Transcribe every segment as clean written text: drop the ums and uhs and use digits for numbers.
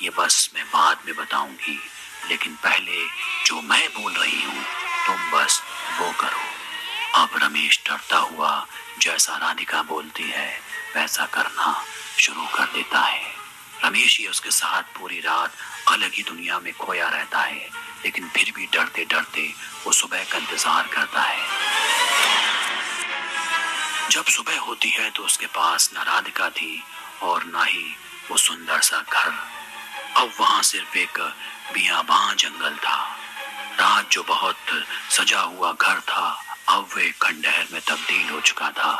یہ بس میں بعد میں بتاؤں گی، لیکن پہلے جو میں بول رہی ہوں تم بس وہ کرو۔ اب رمیش ڈرتا ہوا جیسا رادھکا بولتی ہے ویسا کرنا شروع کر دیتا ہے۔ رمیش ہی اس کے ساتھ پوری رات الگ ہی دنیا میں کھویا رہتا ہے، لیکن پھر بھی ڈرتے ڈرتے وہ صبح کا انتظار کرتا ہے۔ جب صبح ہوتی ہے تو اس کے پاس نہ رادھکا تھی اور نہ ہی وہ سندر سا گھر۔ اب وہاں صرف ایک بیاباں جنگل تھا۔ رات جو بہت سجا ہوا گھر تھا اب وہ ایک کھنڈہر میں تبدیل ہو چکا تھا۔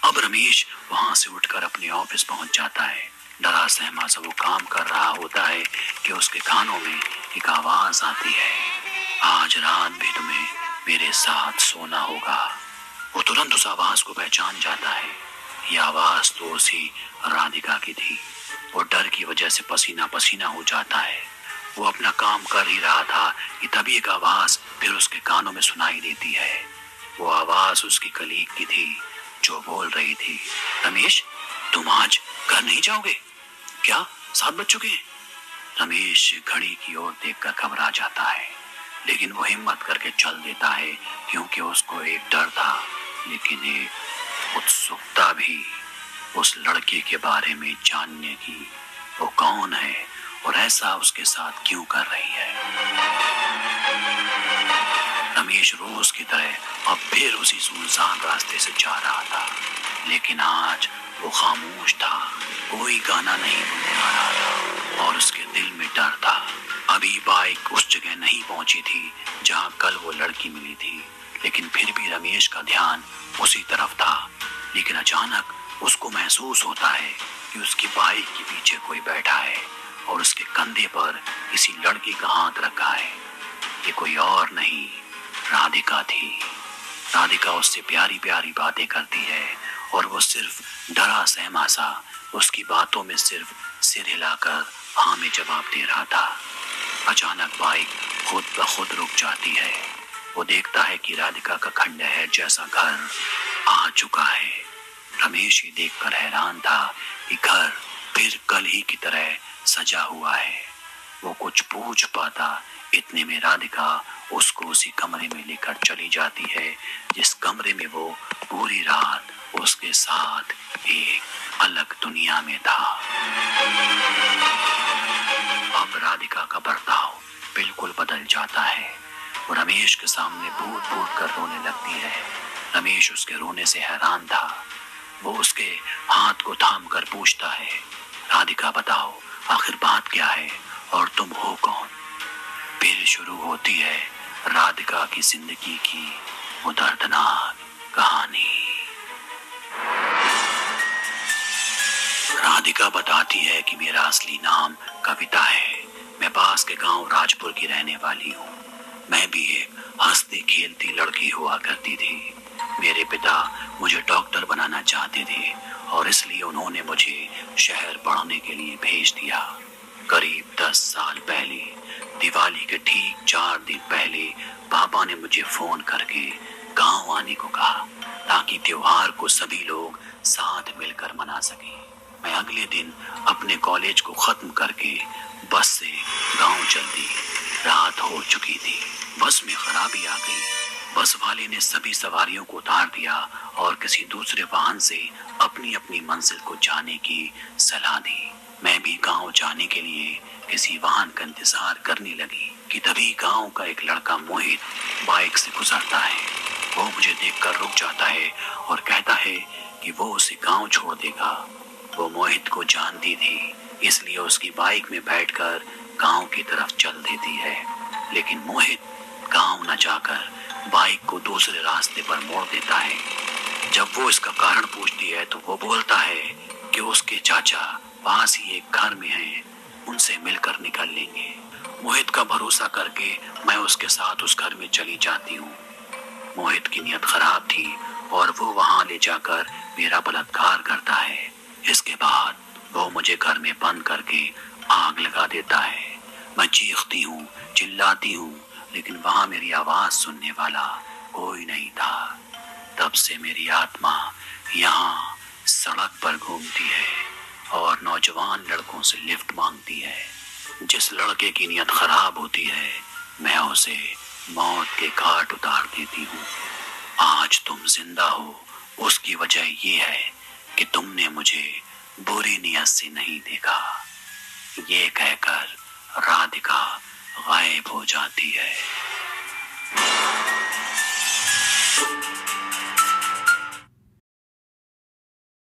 اب رمیش وہاں سے اٹھ کر اپنے آفس پہنچ جاتا ہے۔ ڈرا سہما سا وہ کام کر رہا ہوتا ہے کہ اس کے کانوں میں ایک آواز آتی ہے، آج رات بھی تمہیں میرے ساتھ سونا ہوگا۔ وہ ترنت اس آواز کو پہچان جاتا ہے، یہ آواز تو اسی رادھکا کی تھی۔ وہ ڈر کی وجہ سے پسینہ پسینہ ہو جاتا ہے۔ وہ اپنا کام کر ہی رہا تھا کہ تبھی ایک آواز پھر اس کے کانوں میں سنائی دیتی ہے۔ وہ آواز اس کی کلیگ کی تھی جو بول رہی تھی، رمیش تم آج گھر نہیں جاؤ گے کیا؟ 7 بج چکے ہیں۔ رمیش گھڑی کی اور دیکھ کر گھبرا جاتا ہے، لیکن وہ ہمت کر کے چل دیتا ہے کیونکہ اس کو ایک ڈر تھا لیکن ایک اتسکتا بھی اس لڑکی کے بارے میں جاننے کی، وہ کون ہے اور ایسا اس کے ساتھ کیوں کر رہی ہے۔ رمیش روز کی طرح اب پھر اسی سنسان راستے سے جا رہا تھا، لیکن آج وہ خاموش تھا، کوئی گانا نہیں بننے آ رہا تھا اور اس کے دل میں ڈر تھا۔ ابھی بائک اس جگہ نہیں پہنچی تھی جہاں کل وہ لڑکی ملی تھی، لیکن پھر بھی رمیش کا دھیان اسی طرف تھا۔ لیکن اچانک اس کو محسوس ہوتا ہے کہ اس کی بائک کے پیچھے کوئی بیٹھا ہے اور اس کے کندھے پر کسی لڑکی کا ہاتھ رکھا ہے۔ یہ کوئی اور نہیں، رادھکا تھی۔ رادھکا اس سے پیاری پیاری باتیں کرتی ہے اور وہ صرف ڈرا سہما سا اس کی باتوں میں صرف سر ہلا کر ہاں میں جواب دے رہا تھا۔ اچانک بائک خود بخود رک جاتی ہے۔ وہ دیکھتا ہے کہ رادھکا کا کھنڈہر جیسا گھر آ چکا ہے۔ رمیش یہ دیکھ کر حیران تھا کہ گھر پھر کل ہی کی طرح سجا ہوا ہے۔ وہ کچھ پوچھ پاتا اتنے میں رادھکا اس کو اسی کمرے میں لے کر چلی جاتی ہے جس کمرے میں وہ پوری رات اس کے ساتھ ایک الگ دنیا میں تھا۔ اب رادھکا کا برتاؤ بالکل بدل جاتا ہے۔ وہ رمیش کے سامنے بوٹ بوٹ کر رونے لگتی ہے۔ رمیش اس کے رونے سے حیران تھا۔ وہ اس کے ہاتھ کو تھام کر پوچھتا ہے، رادھکا بتاؤ آخر بات کیا ہے اور تم ہو کون؟ پھر شروع ہوتی ہے رادھکا کی زندگی کی وہ دردناک کہانی۔ رادھکا بتاتی ہے کہ میرا اصلی نام کویتا ہے، میں پاس کے گاؤں راج پور کی رہنے والی ہوں۔ میں بھی ایک ہنستی کھیلتی لڑکی ہوا کرتی تھی۔ میرے پتا مجھے ڈاکٹر بنانا چاہتے تھے اور اس لیے انہوں نے مجھے شہر پڑھنے کے لیے بھیج دیا۔ قریب 10 سال پہلے دیوالی کے ٹھیک 4 دن پہلے پاپا نے مجھے فون کر کے گاؤں آنے کو کہا تاکہ تیوہار کو سبھی لوگ ساتھ مل کر منا سکیں۔ میں اگلے دن اپنے کالج کو ختم کر کے بس سے گاؤں چل دی۔ رات ہو چکی تھی، بس میں خرابی آ گئی۔ بس والے نے سبھی سواریوں کو اتار دیا اور کسی دوسرے واہن سے اپنی اپنی منزل کو جانے کی صلاح دی۔ میں بھی گاؤں جانے کے لیے کسی واہن کا انتظار کرنے لگی کہ تبھی گاؤں کا ایک لڑکا موہت بائک سے گزرتا ہے۔ وہ مجھے دیکھ کر رک جاتا ہے اور کہتا ہے کہ وہ اسے گاؤں چھوڑ دے گا۔ وہ موہت کو جانتی تھی، اس لیے اس کی بائک میں بیٹھ کر گاؤں کی طرف چل دیتی ہے، لیکن موہت گاؤں نہ جا کر بائک کو دوسرے راستے پر موڑ دیتا ہے۔ جب وہ اس کا کارن پوچھتی ہے تو وہ بولتا ہے کہ اس کے چاچا پاس ہی ایک گھر میں ہیں، ان سے مل کر نکل لیں گے۔ موہت کا بھروسہ کر کے میں اس کے ساتھ اس گھر میں چلی جاتی ہوں۔ موہت کی نیت خراب تھی اور وہ وہاں لے جا کر میرا بلاత్کار کرتا ہے۔ اس کے بعد وہ مجھے گھر میں بند کر کے آگ لگا دیتا ہے۔ میں چیختی ہوں، چلاتی ہوں، لیکن وہاں میری آواز سننے والا کوئی نہیں تھا۔ تب سے میری آتما یہاں سڑک پر گھومتی ہے اور نوجوان لڑکوں سے لفٹ مانگتی ہے۔ لڑکے کی نیت خراب ہوتی ہے میں اسے موت کے گھاٹ اتار دیتی ہوں۔ آج تم زندہ ہو اس کی وجہ یہ ہے کہ تم نے مجھے بری نیت سے نہیں دیکھا۔ یہ کہہ کر رادھکا غائب ہو جاتی ہے۔